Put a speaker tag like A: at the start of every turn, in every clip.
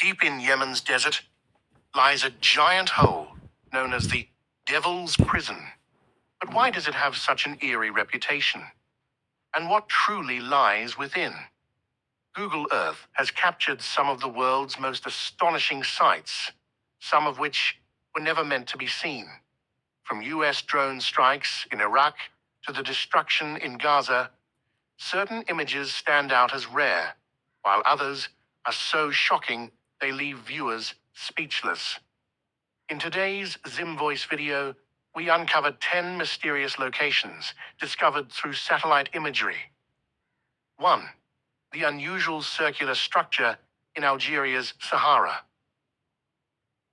A: Deep in Yemen's desert lies a giant hole known as the Devil's Prison. But why does it have such an eerie reputation? And what truly lies within? Google Earth has captured some of the world's most astonishing sights, some of which were never meant to be seen. From US drone strikes in Iraq to the destruction in Gaza, certain images stand out as rare, while others are so shocking they leave viewers speechless. In today's ZimVoice video, we uncovered 10 mysterious locations discovered through satellite imagery. 1. The unusual circular structure in Algeria's Sahara.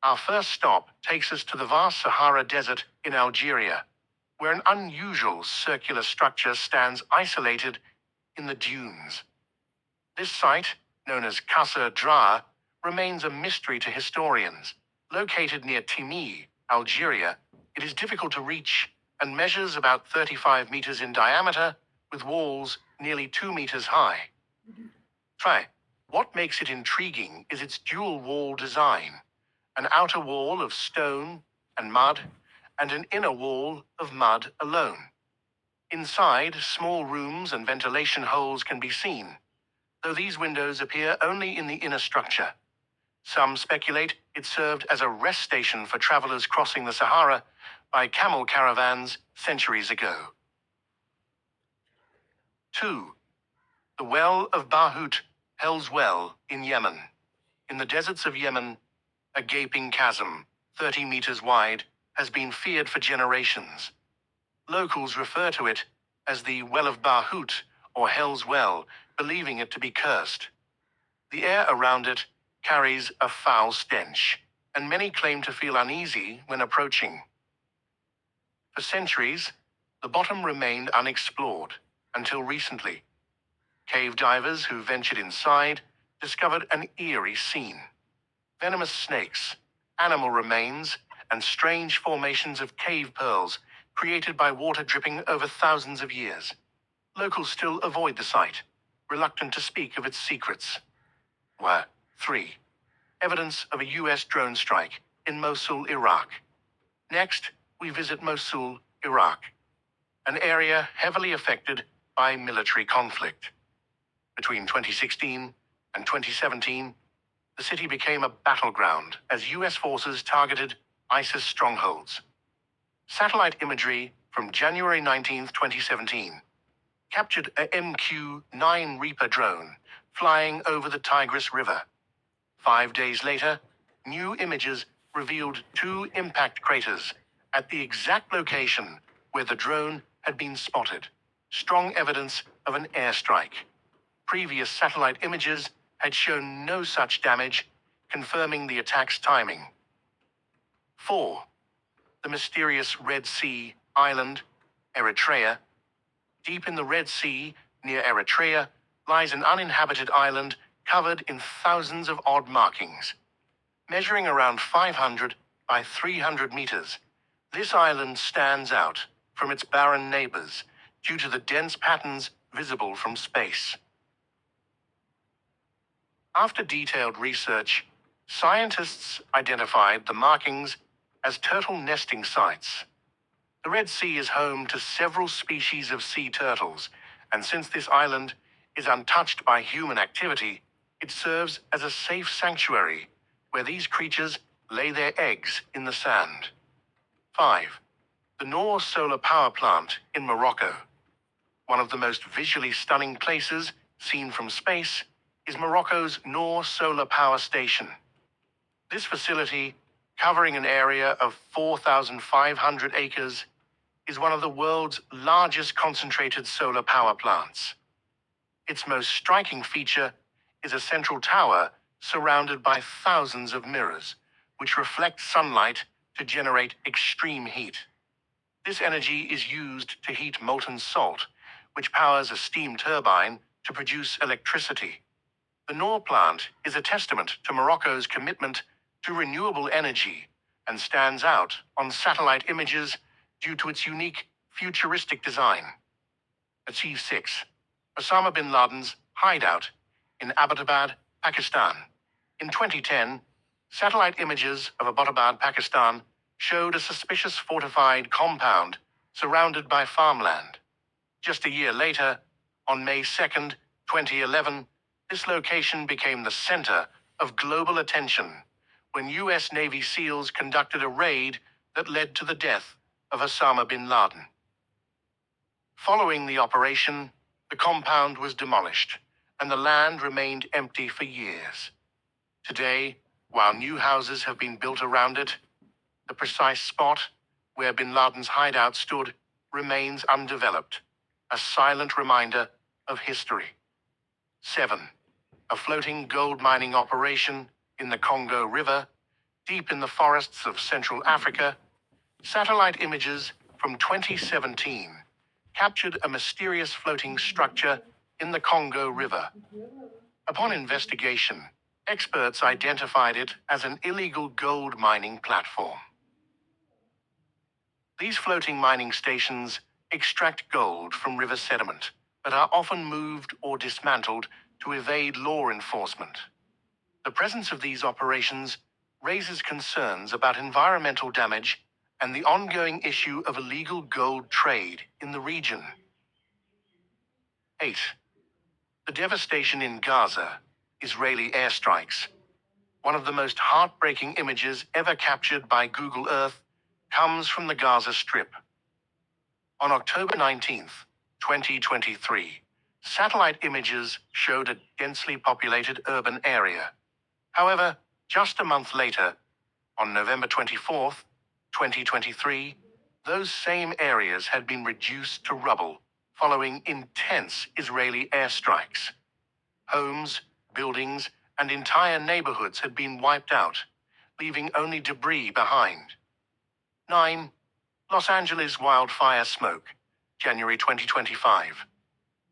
A: Our first stop takes us to the vast Sahara Desert in Algeria, where an unusual circular structure stands isolated in the dunes. This site, known as Qasr Draa, remains a mystery to historians. Located near Timi, Algeria, it is difficult to reach and measures about 35 meters in diameter, with walls nearly 2 meters high. What makes it intriguing is its dual wall design, an outer wall of stone and mud, and an inner wall of mud alone. Inside, small rooms and ventilation holes can be seen, though these windows appear only in the inner structure. Some speculate it served as a rest station for travelers crossing the Sahara by camel caravans centuries ago. 2. The Well of Bahut, Hell's Well in Yemen. In the deserts of Yemen, a gaping chasm, 30 meters wide, has been feared for generations. Locals refer to it as the Well of Bahut, or Hell's Well, believing it to be cursed. The air around it carries a foul stench, and many claim to feel uneasy when approaching. For centuries, the bottom remained unexplored, until recently. Cave divers who ventured inside discovered an eerie scene. Venomous snakes, animal remains, and strange formations of cave pearls created by water dripping over thousands of years. Locals still avoid the site, reluctant to speak of its secrets. 3. Evidence of a US drone strike in Mosul, Iraq. Next, we visit Mosul, Iraq, an area heavily affected by military conflict. Between 2016 and 2017, the city became a battleground as US forces targeted ISIS strongholds. Satellite imagery from January 19, 2017, captured a MQ-9 Reaper drone flying over the Tigris River. 5 days later, new images revealed 2 impact craters at the exact location where the drone had been spotted, strong evidence of an airstrike. Previous satellite images had shown no such damage, confirming the attack's timing. 4. The mysterious Red Sea island, Eritrea. Deep in the Red Sea, near Eritrea, lies an uninhabited island covered in thousands of odd markings. Measuring around 500 by 300 meters, this island stands out from its barren neighbors due to the dense patterns visible from space. After detailed research, scientists identified the markings as turtle nesting sites. The Red Sea is home to several species of sea turtles, and since this island is untouched by human activity, it serves as a safe sanctuary where these creatures lay their eggs in the sand. 5. The Noor Solar Power Plant in Morocco. One of the most visually stunning places seen from space is Morocco's Noor Solar Power Station. This facility, covering an area of 4,500 acres, is one of the world's largest concentrated solar power plants. Its most striking feature is a central tower surrounded by thousands of mirrors, which reflect sunlight to generate extreme heat. This energy is used to heat molten salt, which powers a steam turbine to produce electricity. The Noor plant is a testament to Morocco's commitment to renewable energy and stands out on satellite images due to its unique, futuristic design. Achieve 6. Osama bin Laden's hideout in Abbottabad, Pakistan. In 2010, satellite images of Abbottabad, Pakistan, showed a suspicious fortified compound surrounded by farmland. Just a year later, on May 2nd, 2011, this location became the center of global attention when U.S. Navy SEALs conducted a raid that led to the death of Osama bin Laden. Following the operation, the compound was demolished, and the land remained empty for years. Today, while new houses have been built around it, the precise spot where bin Laden's hideout stood remains undeveloped, a silent reminder of history. 7. A floating gold mining operation in the Congo River, deep in the forests of Central Africa. Satellite images from 2017 captured a mysterious floating structure in the Congo River. Upon investigation, experts identified it as an illegal gold mining platform. These floating mining stations extract gold from river sediment, but are often moved or dismantled to evade law enforcement. The presence of these operations raises concerns about environmental damage and the ongoing issue of illegal gold trade in the region. 8. The devastation in Gaza, Israeli airstrikes. One of the most heartbreaking images ever captured by Google Earth comes from the Gaza Strip. On October 19th, 2023, satellite images showed a densely populated urban area. However, just a month later, on November 24th, 2023, those same areas had been reduced to rubble following intense Israeli airstrikes. Homes, buildings, and entire neighborhoods had been wiped out, leaving only debris behind. 9. Los Angeles wildfire smoke, January 2025.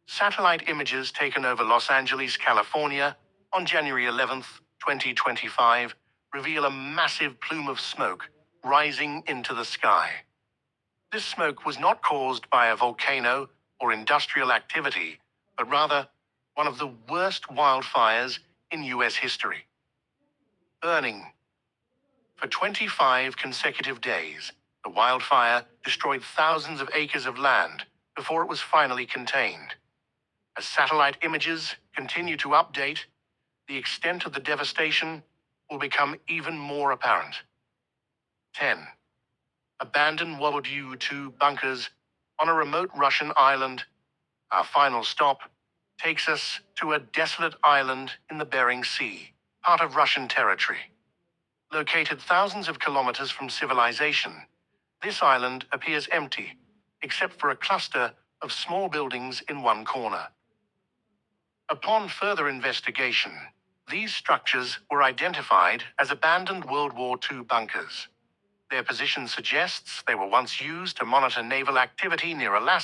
A: Satellite images taken over Los Angeles, California, on January 11th, 2025, reveal a massive plume of smoke rising into the sky. This smoke was not caused by a volcano or industrial activity, but rather one of the worst wildfires in U.S. history. Burning. For 25 consecutive days, the wildfire destroyed thousands of acres of land before it was finally contained. As satellite images continue to update, the extent of the devastation will become even more apparent. 10. Abandoned World War II bunkers on a remote Russian island. Our final stop takes us to a desolate island in the Bering Sea, part of Russian territory. Located thousands of kilometers from civilization, this island appears empty, except for a cluster of small buildings in one corner. Upon further investigation, these structures were identified as abandoned World War II bunkers. Their position suggests they were once used to monitor naval activity near Alaska.